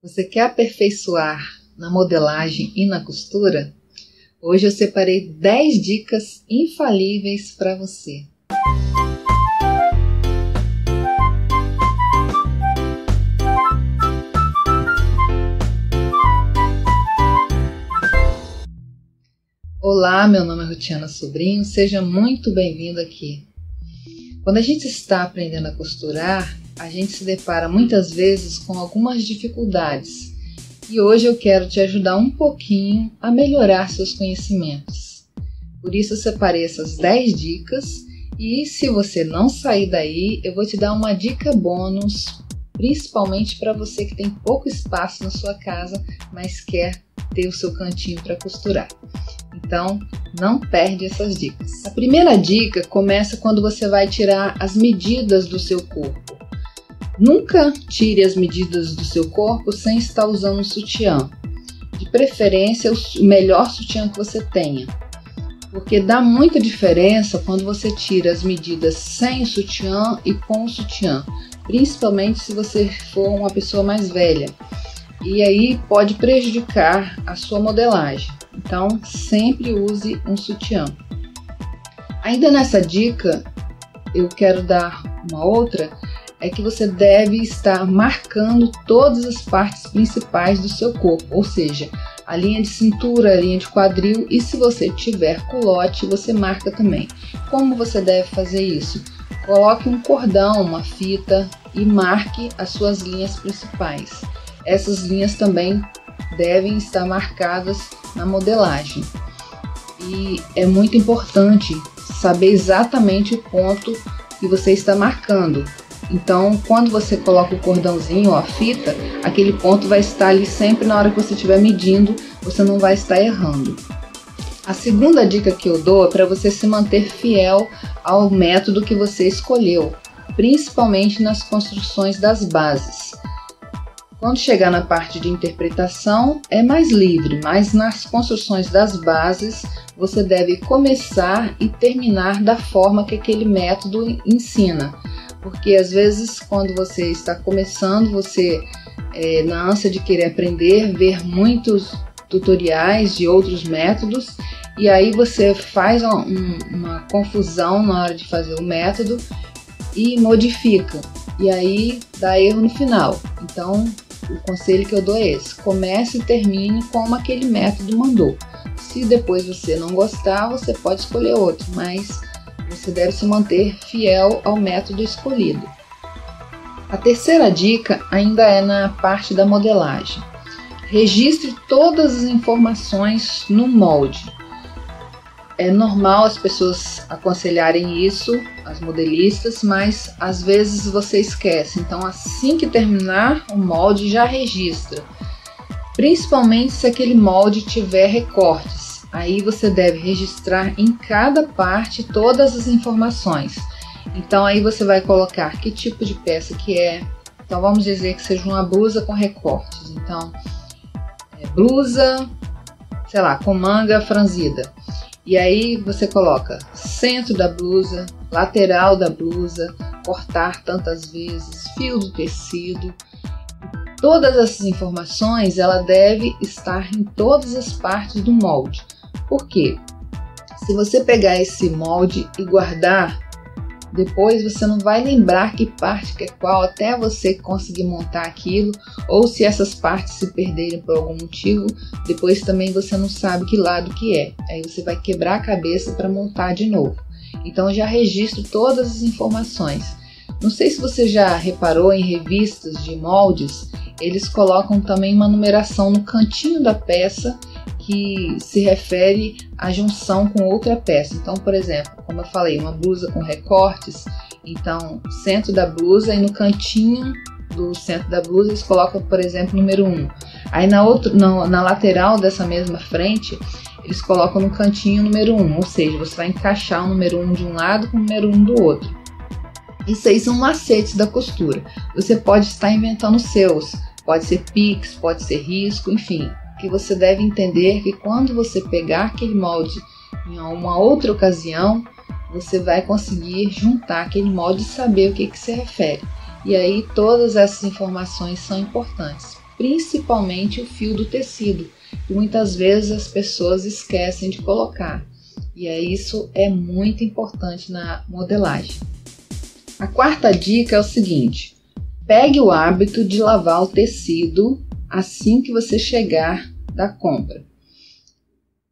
Você quer aperfeiçoar na modelagem e na costura? Hoje eu separei 10 dicas infalíveis para você. Olá, meu nome é Rutiana Sobrinho, seja muito bem-vindo aqui. Quando a gente está aprendendo a costurar, a gente se depara muitas vezes com algumas dificuldades e hoje eu quero te ajudar um pouquinho a melhorar seus conhecimentos. Por isso eu separei essas 10 dicas e se você não sair daí, eu vou te dar uma dica bônus, principalmente para você que tem pouco espaço na sua casa, mas quer ter o seu cantinho para costurar. Então, não perde essas dicas. A primeira dica começa quando você vai tirar as medidas do seu corpo. Nunca tire as medidas do seu corpo sem estar usando um sutiã. De preferência, o melhor sutiã que você tenha. Porque dá muita diferença quando você tira as medidas sem o sutiã e com o sutiã. Principalmente se você for uma pessoa mais velha. E aí pode prejudicar a sua modelagem. Então, sempre use um sutiã. Ainda nessa dica, eu quero dar uma outra, é que você deve estar marcando todas as partes principais do seu corpo, ou seja, a linha de cintura, a linha de quadril e se você tiver culote, você marca também. Como você deve fazer isso? Coloque um cordão, uma fita e marque as suas linhas principais. Essas linhas também devem estar marcadas na modelagem. E é muito importante saber exatamente o ponto que você está marcando. Então, quando você coloca o cordãozinho ou a fita, aquele ponto vai estar ali sempre na hora que você estiver medindo, você não vai estar errando. A segunda dica que eu dou é para você se manter fiel ao método que você escolheu, principalmente nas construções das bases. Quando chegar na parte de interpretação é mais livre, mas nas construções das bases você deve começar e terminar da forma que aquele método ensina. Porque às vezes quando você está começando, você na ânsia de querer aprender, ver muitos tutoriais de outros métodos e aí você faz uma confusão na hora de fazer o método e modifica. E aí dá erro no final. Então, o conselho que eu dou é esse: comece e termine como aquele método mandou. Se depois você não gostar, você pode escolher outro, mas você deve se manter fiel ao método escolhido. A terceira dica ainda é na parte da modelagem. Registre todas as informações no molde. É normal as pessoas aconselharem isso, as modelistas, mas às vezes você esquece. Então, assim que terminar o molde, já registra. Principalmente se aquele molde tiver recortes. Aí você deve registrar em cada parte todas as informações. Então, aí você vai colocar que tipo de peça que é. Então, vamos dizer que seja uma blusa com recortes. Então, blusa, sei lá, com manga franzida. E aí você coloca centro da blusa, lateral da blusa, cortar tantas vezes, fio do tecido. Todas essas informações ela deve estar em todas as partes do molde. Por quê? Se você pegar esse molde e guardar, depois você não vai lembrar que parte que é qual até você conseguir montar aquilo, ou se essas partes se perderem por algum motivo, depois também você não sabe que lado que é. Aí você vai quebrar a cabeça para montar de novo. Então eu já registro todas as informações. Não sei se você já reparou em revistas de moldes, eles colocam também uma numeração no cantinho da peça que se refere à junção com outra peça. Então, por exemplo, como eu falei, uma blusa com recortes, então centro da blusa e no cantinho do centro da blusa eles colocam, por exemplo, número 1. Aí na lateral dessa mesma frente, eles colocam no cantinho número 1, ou seja, você vai encaixar o número 1 de um lado com o número 1 do outro. Isso aí são macetes da costura. Você pode estar inventando os seus, pode ser pix, pode ser risco, enfim. Que você deve entender que quando você pegar aquele molde em uma outra ocasião, você vai conseguir juntar aquele molde e saber o que se refere. E aí todas essas informações são importantes. principalmente o fio do tecido, que muitas vezes as pessoas esquecem de colocar. E isso é muito importante na modelagem. A quarta dica é o seguinte: pegue o hábito de lavar o tecido assim que você chegar da compra.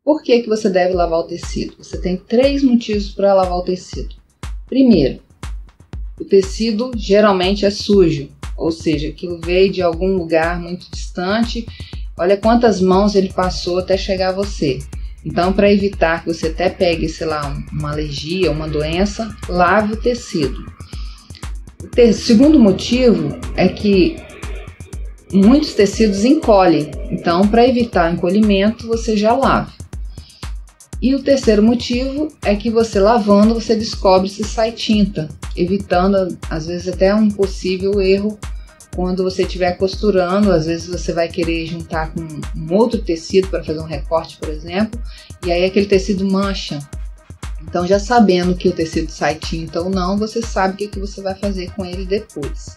Por que você deve lavar o tecido? Você tem 3 motivos para lavar o tecido. Primeiro, o tecido geralmente é sujo, ou seja, aquilo veio de algum lugar muito distante. Olha quantas mãos ele passou até chegar a você. Então, para evitar que você até pegue, sei lá, uma alergia, uma doença, lave o tecido. O segundo motivo é que muitos tecidos encolhem. Então, para evitar o encolhimento, você já lava. E o terceiro motivo é que você lavando, você descobre se sai tinta, evitando às vezes até um possível erro quando você estiver costurando. Às vezes você vai querer juntar com um outro tecido para fazer um recorte, por exemplo, e aí aquele tecido mancha. Então, já sabendo que o tecido sai tinta ou não, você sabe o que você vai fazer com ele depois.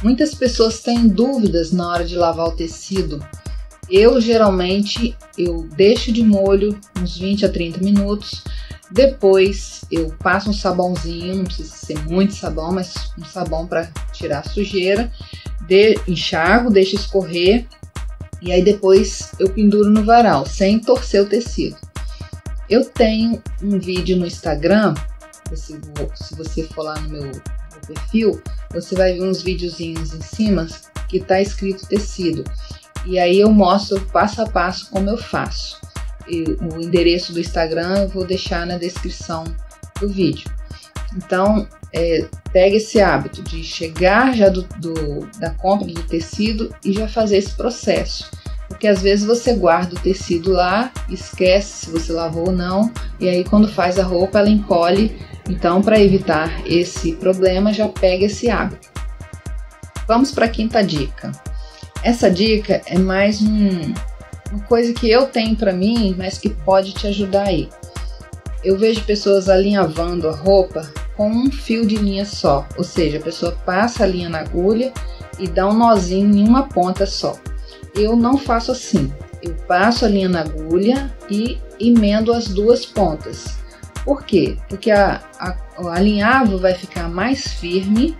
Muitas pessoas têm dúvidas na hora de lavar o tecido. Eu geralmente deixo de molho uns 20 a 30 minutos, depois eu passo um sabãozinho, não precisa ser muito sabão, mas um sabão para tirar a sujeira, enxago, deixo escorrer e aí depois eu penduro no varal, sem torcer o tecido. Eu tenho um vídeo no Instagram, se você for lá no meu perfil, você vai ver uns videozinhos em cima que está escrito tecido. E aí eu mostro passo a passo como eu faço. O endereço do Instagram eu vou deixar na descrição do vídeo. Então, pega esse hábito de chegar já da compra do tecido e já fazer esse processo. Porque às vezes você guarda o tecido lá, esquece se você lavou ou não, e aí quando faz a roupa ela encolhe. Então, para evitar esse problema, já pega esse hábito. Vamos para a quinta dica. Essa dica é mais uma coisa que eu tenho para mim, mas que pode te ajudar aí. Eu vejo pessoas alinhavando a roupa com um fio de linha só, ou seja, a pessoa passa a linha na agulha e dá um nozinho em uma ponta só. Eu não faço assim, eu passo a linha na agulha e emendo as 2 pontas. Por quê? Porque o alinhavo vai ficar mais firme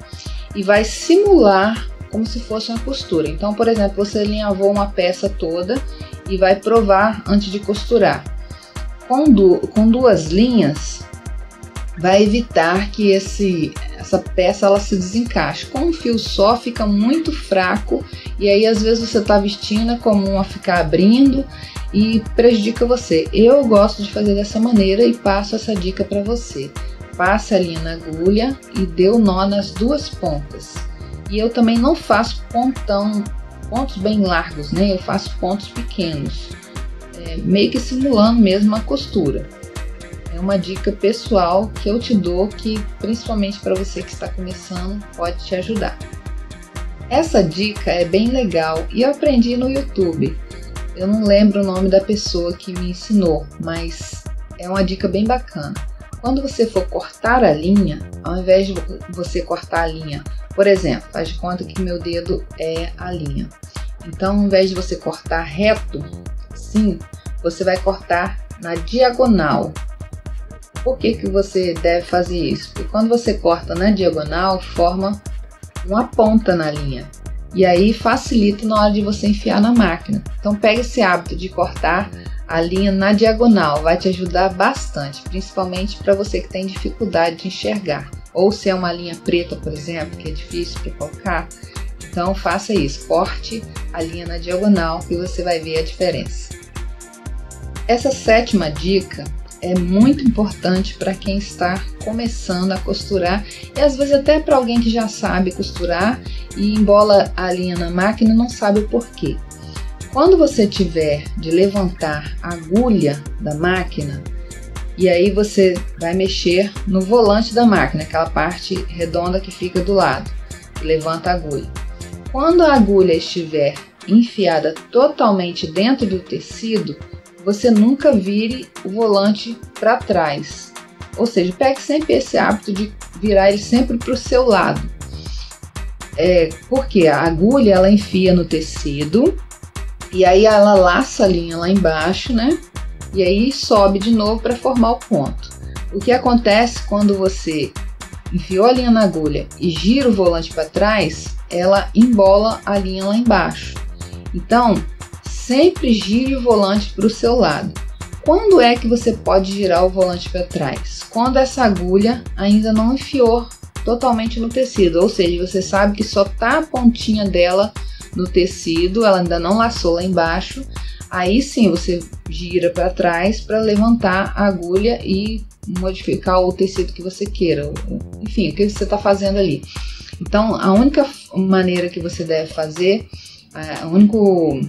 e vai simular como se fosse uma costura. Então, por exemplo, você alinhavou uma peça toda e vai provar antes de costurar. Com 2 linhas, vai evitar que essa peça ela se desencaixe. Com um fio só fica muito fraco e aí às vezes você está vestindo, é comum a ficar abrindo e prejudica você. Eu gosto de fazer dessa maneira e passo essa dica para você. Passe a linha na agulha e dê o nó nas 2 pontas. E eu também não faço pontos bem largos, né? Eu faço pontos pequenos, meio que simulando mesmo a costura. É uma dica pessoal que eu te dou que, principalmente para você que está começando, pode te ajudar. Essa dica é bem legal e eu aprendi no YouTube. Eu não lembro o nome da pessoa que me ensinou, mas é uma dica bem bacana. Quando você for cortar a linha, ao invés de você cortar a linha, por exemplo, faz de conta que meu dedo é a linha. Então, ao invés de você cortar reto, sim, você vai cortar na diagonal. Por que você deve fazer isso? Porque quando você corta na diagonal, forma uma ponta na linha. E aí facilita na hora de você enfiar na máquina. Então, pega esse hábito de cortar a linha na diagonal, vai te ajudar bastante, principalmente para você que tem dificuldade de enxergar. Ou se é uma linha preta, por exemplo, que é difícil para colocar, então faça isso, corte a linha na diagonal e você vai ver a diferença. Essa 7ª dica é muito importante para quem está começando a costurar e às vezes até para alguém que já sabe costurar e embola a linha na máquina e não sabe o porquê. Quando você tiver de levantar a agulha da máquina, e aí você vai mexer no volante da máquina, aquela parte redonda que fica do lado, que levanta a agulha. Quando a agulha estiver enfiada totalmente dentro do tecido, você nunca vire o volante para trás. Ou seja, pegue sempre esse hábito de virar ele sempre para o seu lado. Porque a agulha ela enfia no tecido e aí ela laça a linha lá embaixo, né? E aí sobe de novo para formar o ponto. O que acontece quando você enfiou a linha na agulha e gira o volante para trás, ela embola a linha lá embaixo. Então, sempre gire o volante para o seu lado. Quando é que você pode girar o volante para trás? Quando essa agulha ainda não enfiou totalmente no tecido, ou seja, você sabe que só tá a pontinha dela no tecido, ela ainda não laçou lá embaixo. Aí sim você gira para trás para levantar a agulha e modificar o tecido que você queira, enfim, o que você está fazendo ali. Então, a única maneira que você deve fazer, o único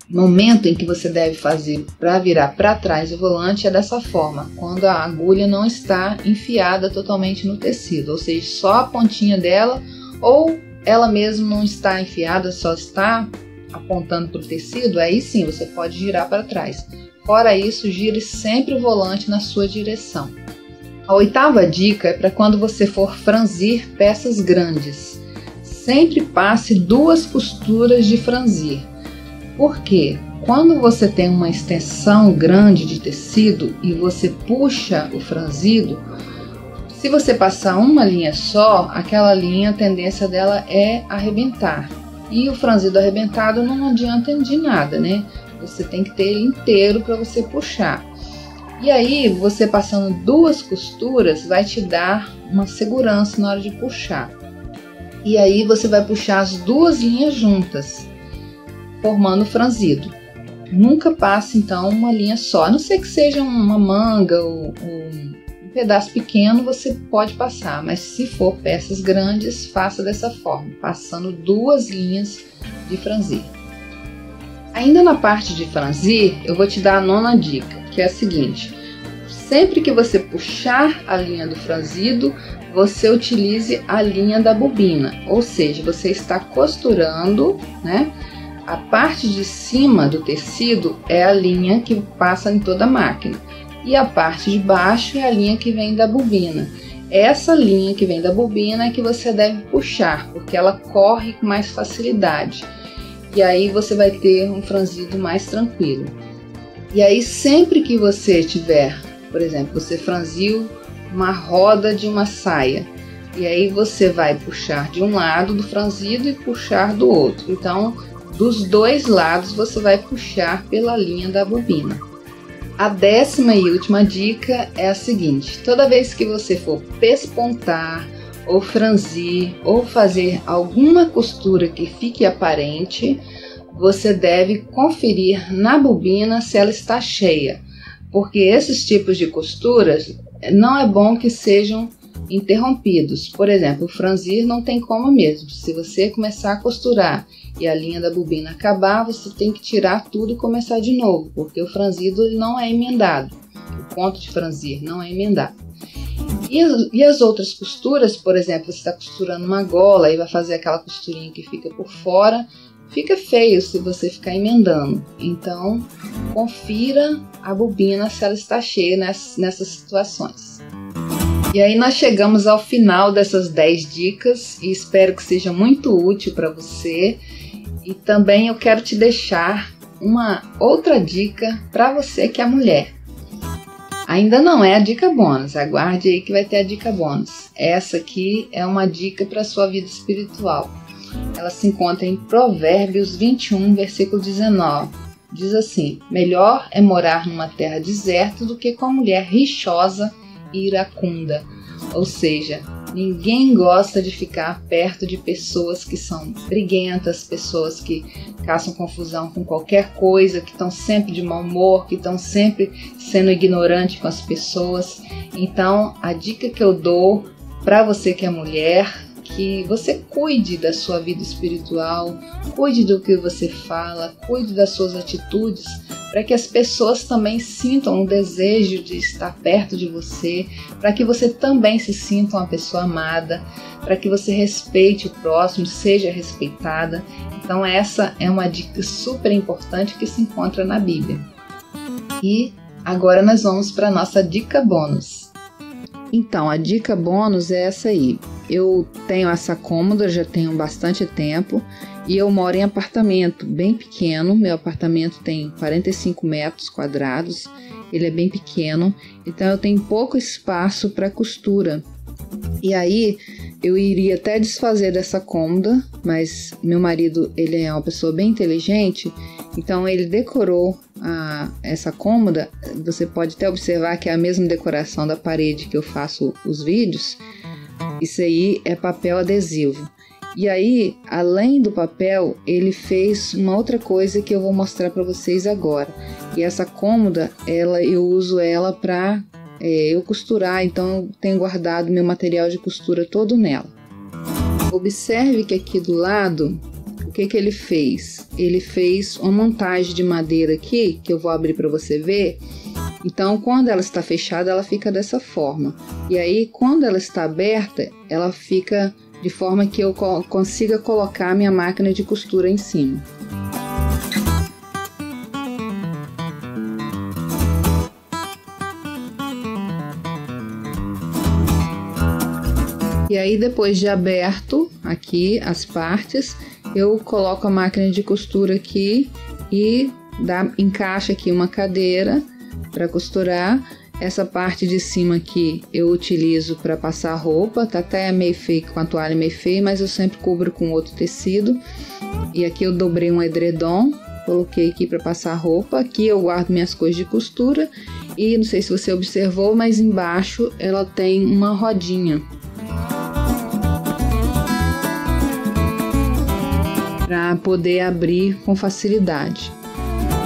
momento em que você deve fazer para virar para trás o volante é dessa forma, quando a agulha não está enfiada totalmente no tecido, ou seja, só a pontinha dela, ou ela mesmo não está enfiada, só está apontando para o tecido, aí sim você pode girar para trás. Fora isso, gire sempre o volante na sua direção. A 8ª dica é para quando você for franzir peças grandes. Sempre passe 2 costuras de franzir. Por quê? Quando você tem uma extensão grande de tecido e você puxa o franzido, se você passar uma linha só, aquela linha, a tendência dela é arrebentar. E o franzido arrebentado não adianta de nada, né? Você tem que ter ele inteiro para você puxar. E aí, você passando 2 costuras vai te dar uma segurança na hora de puxar. E aí você vai puxar as 2 linhas juntas, formando o franzido. Nunca passe então uma linha só, a não ser que seja uma manga ou um pedaço pequeno, você pode passar, mas se for peças grandes, faça dessa forma, passando 2 linhas de franzir. Ainda na parte de franzir, eu vou te dar a 9ª dica, que é a seguinte: sempre que você puxar a linha do franzido, você utilize a linha da bobina, ou seja, você está costurando, né? A parte de cima do tecido é a linha que passa em toda a máquina e a parte de baixo é a linha que vem da bobina. Essa linha que vem da bobina é que você deve puxar, porque ela corre com mais facilidade e aí você vai ter um franzido mais tranquilo. E aí sempre que você tiver, por exemplo, você franziu uma roda de uma saia, e aí você vai puxar de um lado do franzido e puxar do outro. Então, dos 2 lados você vai puxar pela linha da bobina. A 10ª e última dica é a seguinte: toda vez que você for pespontar ou franzir ou fazer alguma costura que fique aparente, você deve conferir na bobina se ela está cheia, porque esses tipos de costuras não é bom que sejam interrompidos. Por exemplo, o franzir não tem como mesmo. Se você começar a costurar e a linha da bobina acabar, você tem que tirar tudo e começar de novo, porque o franzido ele não é emendado. O ponto de franzir não é emendado. E as outras costuras, por exemplo, você está costurando uma gola e vai fazer aquela costurinha que fica por fora, fica feio se você ficar emendando. Então, confira a bobina se ela está cheia nessas situações. E aí nós chegamos ao final dessas 10 dicas e espero que seja muito útil para você. E também eu quero te deixar uma outra dica para você que é mulher. Ainda não é a dica bônus, aguarde aí que vai ter a dica bônus. Essa aqui é uma dica para a sua vida espiritual. Ela se encontra em Provérbios 21, versículo 19. Diz assim: melhor é morar numa terra deserta do que com a mulher rixosa e iracunda. Ou seja, ninguém gosta de ficar perto de pessoas que são briguentas, pessoas que caçam confusão com qualquer coisa, que estão sempre de mau humor, que estão sempre sendo ignorantes com as pessoas. Então, a dica que eu dou para você que é mulher, que você cuide da sua vida espiritual, cuide do que você fala, cuide das suas atitudes, para que as pessoas também sintam um desejo de estar perto de você, para que você também se sinta uma pessoa amada, para que você respeite o próximo, seja respeitada. Então essa é uma dica super importante que se encontra na Bíblia. E agora nós vamos para a nossa dica bônus. Então a dica bônus é essa aí. eu tenho essa cômoda, já tenho bastante tempo, e eu moro em apartamento bem pequeno. Meu apartamento tem 45 metros quadrados, ele é bem pequeno, então eu tenho pouco espaço para costura. E aí eu iria até desfazer dessa cômoda, mas meu marido, ele é uma pessoa bem inteligente, então ele decorou essa cômoda. Você pode até observar que é a mesma decoração da parede que eu faço os vídeos. Isso aí é papel adesivo. E aí, além do papel, ele fez uma outra coisa que eu vou mostrar para vocês agora. E essa cômoda, eu uso ela para eu costurar, então eu tenho guardado meu material de costura todo nela. Observe que aqui do lado, o que ele fez? Ele fez uma montagem de madeira aqui, que eu vou abrir para você ver. Então, quando ela está fechada, ela fica dessa forma. E aí, quando ela está aberta, ela fica de forma que eu consiga colocar a minha máquina de costura em cima. E aí, depois de aberto aqui as partes, eu coloco a máquina de costura aqui e encaixa aqui uma cadeira para costurar. Essa parte de cima aqui eu utilizo para passar roupa, tá até meio feio, com a toalha meio feia, mas eu sempre cubro com outro tecido. E aqui eu dobrei um edredom, coloquei aqui para passar roupa. Aqui eu guardo minhas coisas de costura e não sei se você observou, mas embaixo ela tem uma rodinha para poder abrir com facilidade.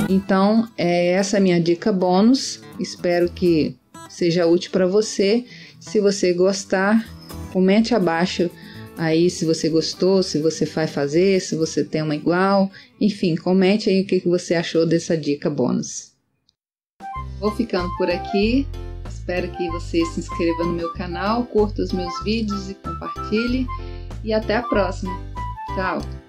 Então, essa é a minha dica bônus. Espero que seja útil para você. Se você gostar, comente abaixo aí se você gostou, se você vai fazer, se você tem uma igual. Enfim, comente aí o que você achou dessa dica bônus. Vou ficando por aqui. Espero que você se inscreva no meu canal, curta os meus vídeos e compartilhe. E até a próxima. Tchau!